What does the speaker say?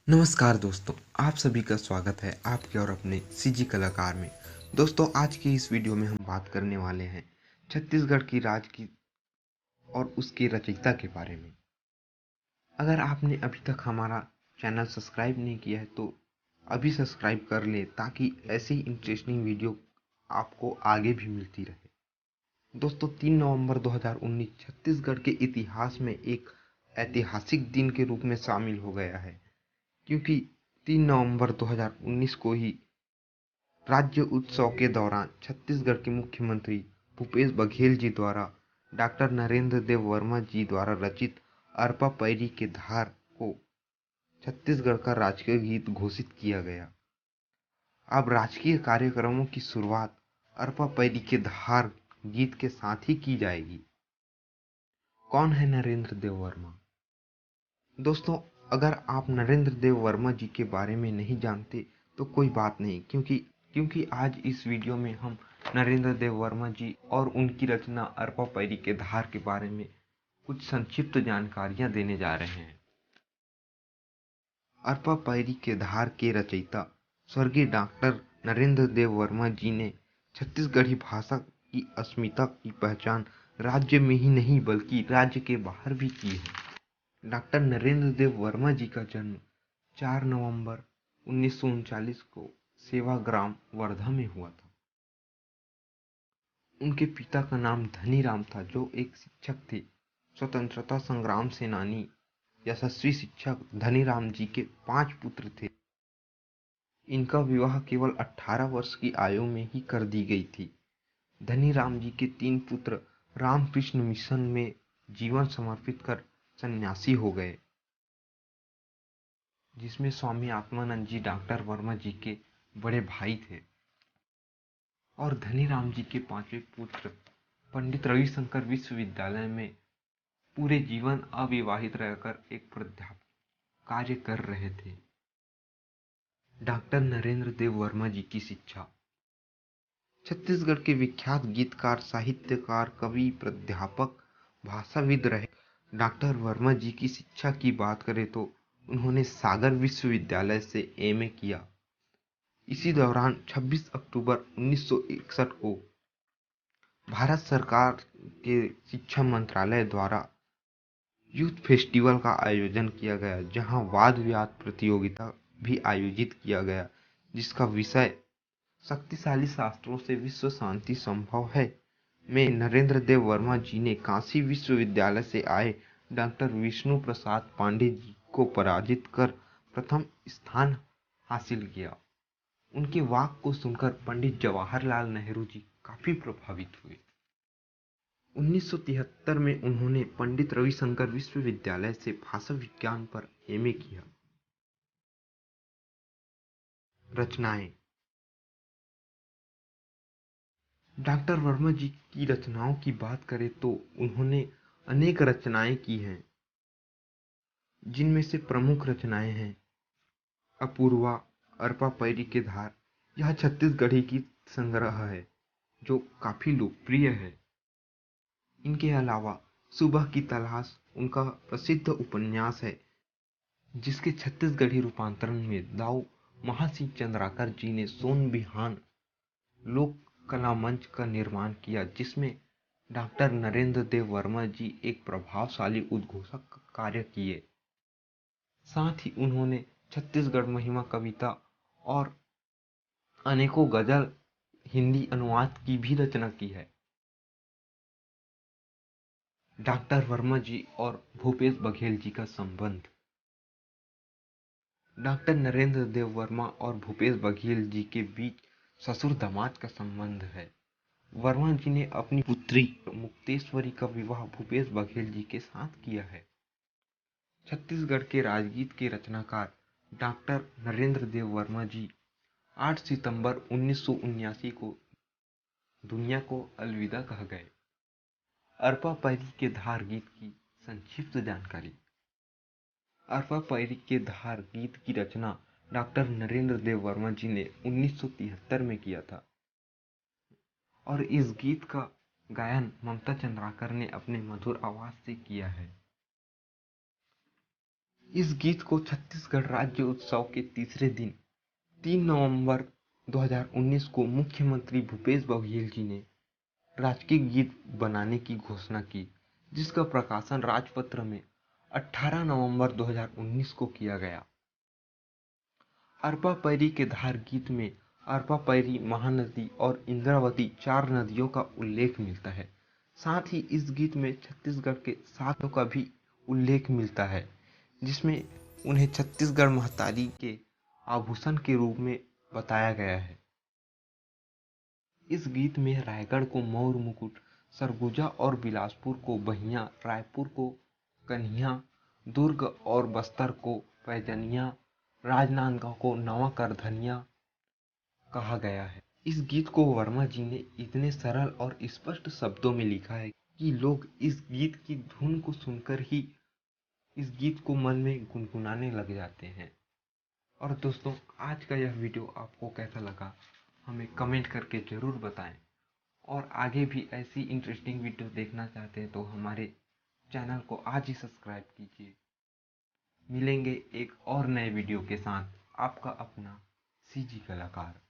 नमस्कार दोस्तों, आप सभी का स्वागत है आपके और अपने सीजी कलाकार में। दोस्तों, आज की इस वीडियो में हम बात करने वाले हैं छत्तीसगढ़ की राजगीत और उसके रचयिता के बारे में। अगर आपने अभी तक हमारा चैनल सब्सक्राइब नहीं किया है तो अभी सब्सक्राइब कर ले, ताकि ऐसी इंटरेस्टिंग वीडियो आपको आगे भी मिलती रहे। दोस्तों, 3 नवंबर 2019 छत्तीसगढ़ के इतिहास में एक ऐतिहासिक दिन के रूप में शामिल हो गया है, क्योंकि 3 नवंबर 2019 को ही राज्य उत्सव के दौरान छत्तीसगढ़ के मुख्यमंत्री भूपेश बघेल जी द्वारा डॉक्टर नरेंद्र देव वर्मा जी द्वारा रचित अरपा पइरी के धार को छत्तीसगढ़ का राजकीय गीत घोषित किया गया। अब राजकीय कार्यक्रमों की शुरुआत अरपा पइरी के धार गीत के साथ ही की जाएगी। कौन है नरेंद्र देव वर्मा? दोस्तों, अगर आप नरेंद्र देव वर्मा जी के बारे में नहीं जानते तो कोई बात नहीं, क्योंकि आज इस वीडियो में हम नरेंद्र देव वर्मा जी और उनकी रचना अरपा पइरी के धार के बारे में कुछ संक्षिप्त जानकारियां देने जा रहे हैं। अरपा पइरी के धार के रचयिता स्वर्गीय डॉक्टर नरेंद्र देव वर्मा जी ने छत्तीसगढ़ी भाषा की अस्मिता की पहचान राज्य में ही नहीं बल्कि राज्य के बाहर भी की है। डॉक्टर नरेंद्र देव वर्मा जी का जन्म 4 नवंबर 1939 को सेवाग्राम, वर्धा में हुआ था। उनके पिता का नाम धनीराम था, जो एक शिक्षक थे। स्वतंत्रता संग्राम सेनानी यशस्वी शिक्षक धनीराम जी के 5 पुत्र थे। इनका विवाह केवल 18 वर्ष की आयु में ही कर दी गई थी। धनीराम जी के 3 पुत्र रामकृष्ण मिशन में जीवन समर्पित कर सन्यासी हो गए, जिसमें स्वामी आत्मानंद जी डॉक्टर वर्मा जी के बड़े भाई थे। और धनीराम जी के 5वें पुत्र पंडित रविशंकर विश्वविद्यालय में पूरे जीवन अविवाहित रहकर एक प्राध्यापक कार्य कर रहे थे। डॉक्टर नरेंद्र देव वर्मा जी की शिक्षा। छत्तीसगढ़ के विख्यात गीतकार, साहित्यकार, कवि, प्राध्यापक, भाषाविद रहे डॉक्टर वर्मा जी की शिक्षा की बात करें तो उन्होंने सागर विश्वविद्यालय से एमए किया। इसी दौरान 26 अक्टूबर 1961 को भारत सरकार के शिक्षा मंत्रालय द्वारा यूथ फेस्टिवल का आयोजन किया गया, जहां वाद विवाद प्रतियोगिता भी आयोजित किया गया, जिसका विषय शक्तिशाली शास्त्रों से विश्व शांति संभव है में नरेंद्र देव वर्मा जी ने काशी विश्वविद्यालय से आए डॉक्टर विष्णु प्रसाद पांडे जी को पराजित कर प्रथम स्थान हासिल किया। उनके वाक को सुनकर पंडित जवाहरलाल नेहरू जी काफी प्रभावित हुए। 1973 में उन्होंने पंडित रविशंकर विश्वविद्यालय से भाषा विज्ञान पर एमए किया। रचनाएं। डॉक्टर वर्मा जी की रचनाओं की बात करें तो उन्होंने अनेक रचनाएं की हैं, जिनमें से प्रमुख रचनाएं हैं अपूर्वा, अरपा पइरी के धार। यह छत्तीसगढ़ी गीत संग्रह है जो काफी लोकप्रिय है। इनके अलावा सुबह की तलाश उनका प्रसिद्ध उपन्यास है, जिसके छत्तीसगढ़ी रूपांतरण में दाऊ महासिंह चंद्राकर जी ने सोन बिहान लोक कला मंच का निर्माण किया, जिसमें डॉक्टर नरेंद्र देव वर्मा जी एक प्रभावशाली उद्घोषक का कार्य किए। साथ ही उन्होंने छत्तीसगढ़ महिमा कविता और अनेकों गजल हिंदी अनुवाद की भी रचना की है। डॉक्टर वर्मा जी और भूपेश बघेल जी का संबंध। डॉक्टर नरेंद्र देव वर्मा और भूपेश बघेल जी के बीच ससुर दामाद का संबंध है। वर्मा जी ने अपनी पुत्री मुक्तेश्वरी का विवाह भूपेश बघेल जी के साथ किया है। छत्तीसगढ़ के राजगीत के रचनाकार डॉक्टर नरेंद्र देव वर्मा जी 8 सितंबर 1979 को दुनिया को अलविदा कह गए। अरपा पइरी के धार गीत की संक्षिप्त जानकारी। अरपा पइरी के धार गीत की रचना डॉक्टर नरेंद्र देव वर्मा जी ने 1973 में किया था और इस गीत का गायन ममता चंद्राकर ने अपने मधुर आवाज से किया है। इस गीत को छत्तीसगढ़ राज्य उत्सव के तीसरे दिन 3 नवंबर 2019 को मुख्यमंत्री भूपेश बघेल जी ने राजकीय गीत बनाने की घोषणा की, जिसका प्रकाशन राजपत्र में 18 नवंबर 2019 को किया गया। अरपा पैरी के धार गीत में अरपा पैरी, महानदी और इंद्रावती 4 नदियों का उल्लेख मिलता है। साथ ही इस गीत में छत्तीसगढ़ के 7 का भी उल्लेख मिलता है, जिसमें उन्हें छत्तीसगढ़ महतारी के आभूषण के रूप में बताया गया है। इस गीत में रायगढ़ को मौर मुकुट, सरगुजा और बिलासपुर को बहिया, रायपुर को कन्हिया, दुर्ग और बस्तर को पैजनिया, राजनांदगांव को नवा करधनिया कहा गया है। इस गीत को वर्मा जी ने इतने सरल और स्पष्ट शब्दों में लिखा है कि लोग इस गीत की धुन को सुनकर ही इस गीत को मन में गुनगुनाने लग जाते हैं। और दोस्तों, आज का यह वीडियो आपको कैसा लगा हमें कमेंट करके ज़रूर बताएं। और आगे भी ऐसी इंटरेस्टिंग वीडियो देखना चाहते हैं तो हमारे चैनल को आज ही सब्सक्राइब कीजिए। मिलेंगे एक और नए वीडियो के साथ। आपका अपना सीजी कलाकार।